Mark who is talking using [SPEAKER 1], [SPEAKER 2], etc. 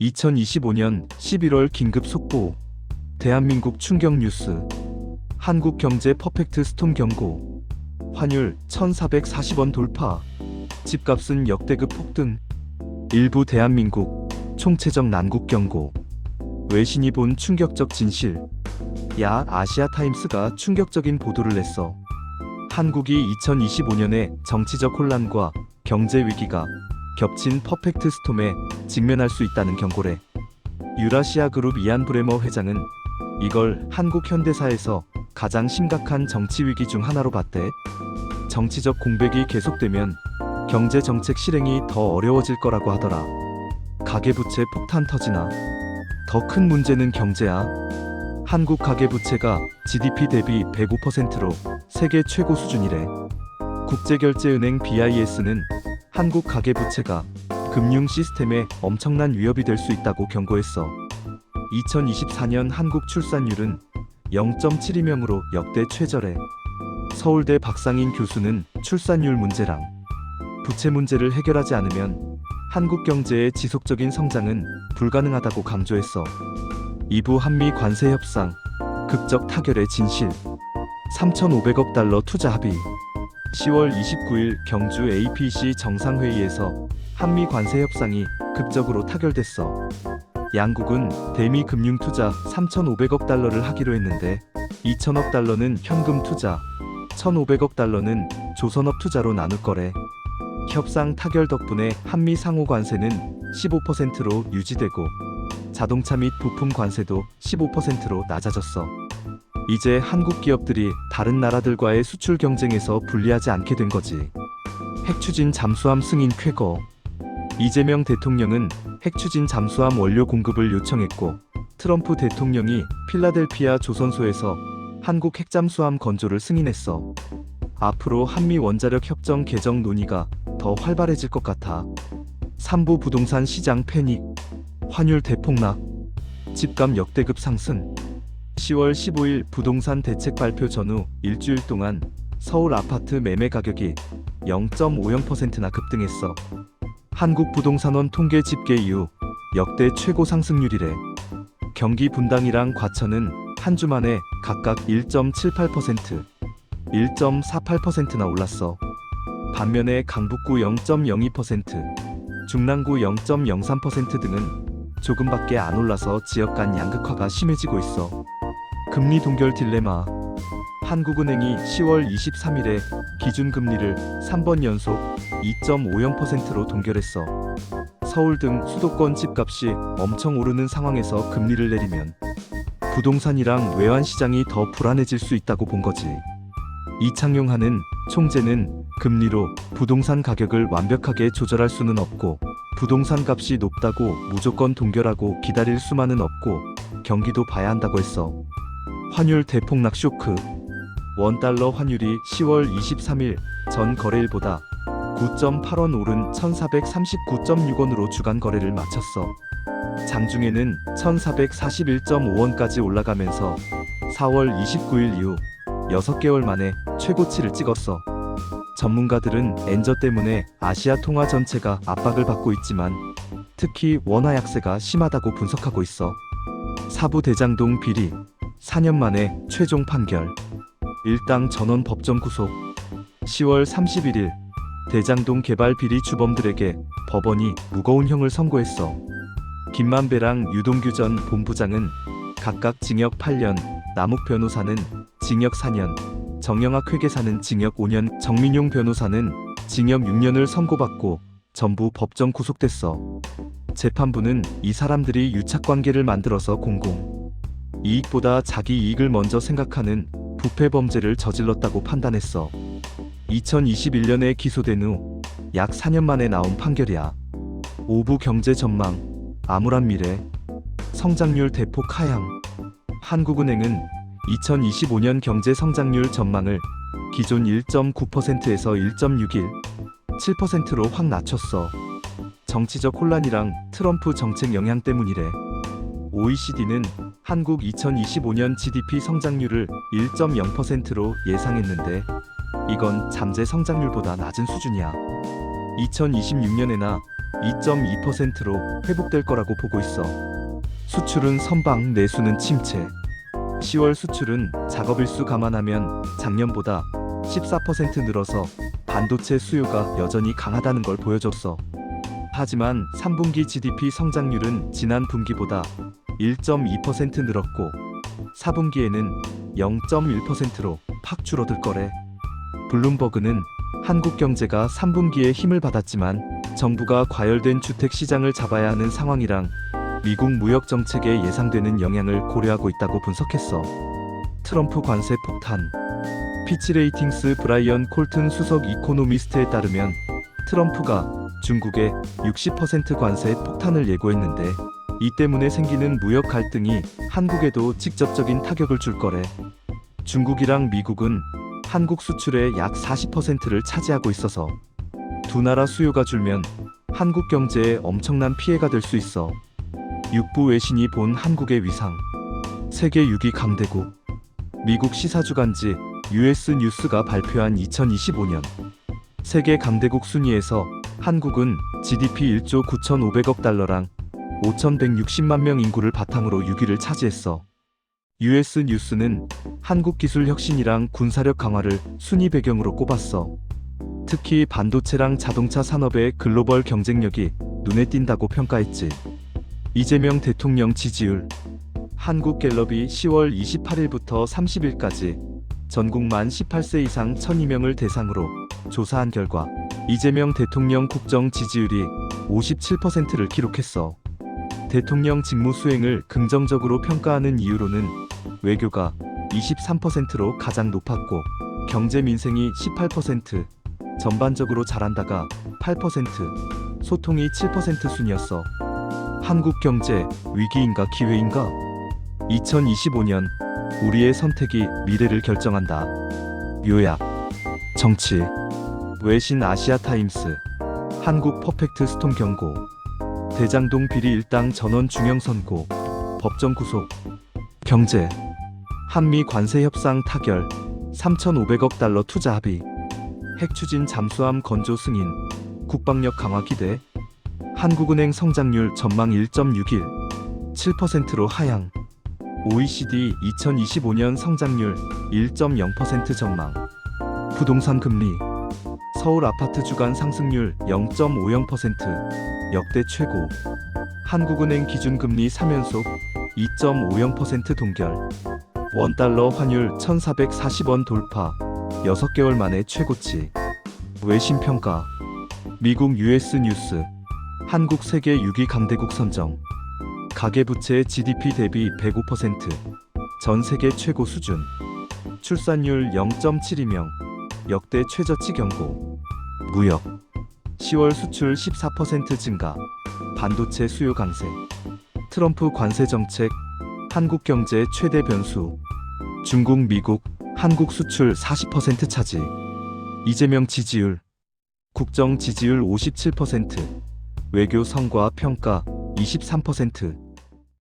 [SPEAKER 1] 2025년 11월 긴급 속보. 대한민국 충격 뉴스. 한국 경제 퍼펙트 스톰 경고. 환율 1,440원 돌파. 집값은 역대급 폭등. 일부 대한민국 총체적 난국 경고. 외신이 본 충격적 진실. 야 아시아타임스가 충격적인 보도를 냈어. 한국이 2025년에 정치적 혼란과 경제 위기가 겹친 퍼펙트 스톰에 직면할 수 있다는 경고래. 유라시아그룹 이안 브레머 회장은 이걸 한국 현대사에서 가장 심각한 정치 위기 중 하나로 봤대. 정치적 공백이 계속되면 경제 정책 실행이 더 어려워질 거라고 하더라. 가계부채 폭탄 터지나. 더 큰 문제는 경제야. 한국 가계부채가 GDP 대비 105%로 세계 최고 수준이래. 국제결제은행 BIS는 한국 가계부채가 금융 시스템에 엄청난 위협이 될 수 있다고 경고했어. 2024년 한국 출산율은 0.72명으로 역대 최저래. 서울대 박상인 교수는 출산율 문제랑 부채 문제를 해결하지 않으면 한국 경제의 지속적인 성장은 불가능하다고 강조했어. 2부 한미 관세 협상, 극적 타결의 진실. 3,500억 달러 투자 합의. 10월 29일 경주 APC 정상회의에서 한미 관세 협상이 극적으로 타결됐어. 양국은 대미 금융 투자 3,500억 달러를 하기로 했는데 2,000억 달러는 현금 투자, 1,500억 달러는 조선업 투자로 나눌 거래. 협상 타결 덕분에 한미 상호 관세는 15%로 유지되고 자동차 및 부품 관세도 15%로 낮아졌어. 이제 한국 기업들이 다른 나라들과의 수출 경쟁에서 불리하지 않게 된 거지. 핵추진 잠수함 승인 쾌거. 이재명 대통령은 핵추진 잠수함 원료 공급을 요청했고 트럼프 대통령이 필라델피아 조선소에서 한국 핵잠수함 건조를 승인했어. 앞으로 한미 원자력 협정 개정 논의가 더 활발해질 것 같아. 3부 부동산 시장 패닉. 환율 대폭락. 집값 역대급 상승. 10월 15일 부동산 대책 발표 전후 일주일 동안 서울 아파트 매매 가격이 0.50%나 급등했어. 한국부동산원 통계 집계 이후 역대 최고 상승률이래. 경기 분당이랑 과천은 한 주 만에 각각 1.78%, 1.48%나 올랐어. 반면에 강북구 0.02%, 중랑구 0.03% 등은 조금밖에 안 올라서 지역 간 양극화가 심해지고 있어. 금리 동결 딜레마. 한국은행이 10월 23일에 기준금리를 3번 연속 2.50%로 동결했어. 서울 등 수도권 집값이 엄청 오르는 상황에서 금리를 내리면 부동산이랑 외환시장이 더 불안해질 수 있다고 본 거지. 이창용 하는 총재는 금리로 부동산 가격을 완벽하게 조절할 수는 없고 부동산 값이 높다고 무조건 동결하고 기다릴 수만은 없고 경기도 봐야 한다고 했어. 환율 대폭락 쇼크. 원달러 환율이 10월 23일 전 거래일보다 9.8원 오른 1,439.6원으로 주간 거래를 마쳤어. 장중에는 1,441.5원까지 올라가면서 4월 29일 이후 6개월 만에 최고치를 찍었어. 전문가들은 엔저 때문에 아시아 통화 전체가 압박을 받고 있지만 특히 원화 약세가 심하다고 분석하고 있어. 사부 대장동 비리 4년 만에 최종 판결. 일당 전원 법정 구속. 10월 31일 대장동 개발 비리 주범들에게 법원이 무거운 형을 선고했어. 김만배랑 유동규 전 본부장은 각각 징역 8년, 남욱 변호사는 징역 4년, 정영학 회계사는 징역 5년, 정민용 변호사는 징역 6년을 선고받고 전부 법정 구속됐어. 재판부는 이 사람들이 유착관계를 만들어서 공공 이익보다 자기 이익을 먼저 생각하는 부패 범죄를 저질렀다고 판단했어. 2021년에 기소된 후 약 4년 만에 나온 판결이야. 5부 경제 전망. 암울한 미래. 성장률 대폭 하향. 한국은행은 2025년 경제 성장률 전망을 기존 1.9%에서 1.61, 7%로 확 낮췄어. 정치적 혼란이랑 트럼프 정책 영향 때문이래. OECD는 한국 2025년 GDP 성장률을 1.0%로 예상했는데 이건 잠재 성장률보다 낮은 수준이야. 2026년에나 2.2%로 회복될 거라고 보고 있어. 수출은 선방, 내수는 침체. 10월 수출은 작업일수 감안하면 작년보다 14% 늘어서 반도체 수요가 여전히 강하다는 걸 보여줬어. 하지만 3분기 GDP 성장률은 지난 분기보다 1.2% 늘었고 4분기에는 0.1%로 팍 줄어들 거래. 블룸버그는 한국 경제가 3분기에 힘을 받았지만 정부가 과열된 주택 시장을 잡아야 하는 상황이랑 미국 무역 정책에 예상되는 영향을 고려하고 있다고 분석했어. 트럼프 관세 폭탄. 피치레이팅스 브라이언 콜튼 수석 이코노미스트에 따르면 트럼프가 중국에 60% 관세 폭탄을 예고했는데 이 때문에 생기는 무역 갈등이 한국에도 직접적인 타격을 줄 거래. 중국이랑 미국은 한국 수출의 약 40%를 차지하고 있어서 두 나라 수요가 줄면 한국 경제에 엄청난 피해가 될 수 있어. 육부 외신이 본 한국의 위상. 세계 6위 강대국. 미국 시사주간지 US 뉴스가 발표한 2025년 세계 강대국 순위에서 한국은 GDP 1조 9,500억 달러랑 5,160만 명 인구를 바탕으로 6위를 차지했어. US 뉴스는 한국 기술 혁신이랑 군사력 강화를 순위 배경으로 꼽았어. 특히 반도체랑 자동차 산업의 글로벌 경쟁력이 눈에 띈다고 평가했지. 이재명 대통령 지지율. 한국갤럽이 10월 28일부터 30일까지 전국 만 18세 이상 1,002명을 대상으로 조사한 결과 이재명 대통령 국정 지지율이 57%를 기록했어. 대통령 직무 수행을 긍정적으로 평가하는 이유로는 외교가 23%로 가장 높았고 경제 민생이 18%, 전반적으로 잘한다가 8%, 소통이 7% 순이었어. 한국 경제 위기인가 기회인가? 2025년 우리의 선택이 미래를 결정한다. 요약. 정치. 외신 아시아타임스. 한국 퍼펙트 스톰 경고. 대장동 비리 일당 전원 중형 선고. 법정 구속. 경제. 한미 관세 협상 타결. 3,500억 달러 투자 합의. 핵 추진 잠수함 건조 승인. 국방력 강화 기대. 한국은행 성장률 전망 1.61, 7%로 하향. OECD 2025년 성장률 1.0% 전망. 부동산 금리. 서울 아파트 주간 상승률 0.50%, 역대 최고. 한국은행 기준금리 3연속 2.50% 동결. 원달러 환율 1,440원 돌파, 6개월 만에 최고치. 외신 평가. 미국 US 뉴스. 한국 세계 6위 강대국 선정. 가계부채 GDP 대비 105%, 전 세계 최고 수준. 출산율 0.72명, 역대 최저치 경고. 무역. 10월 수출 14% 증가, 반도체 수요 강세. 트럼프 관세 정책, 한국 경제 최대 변수. 중국, 미국, 한국 수출 40% 차지. 이재명 지지율. 국정 지지율 57%, 외교 성과 평가 23%.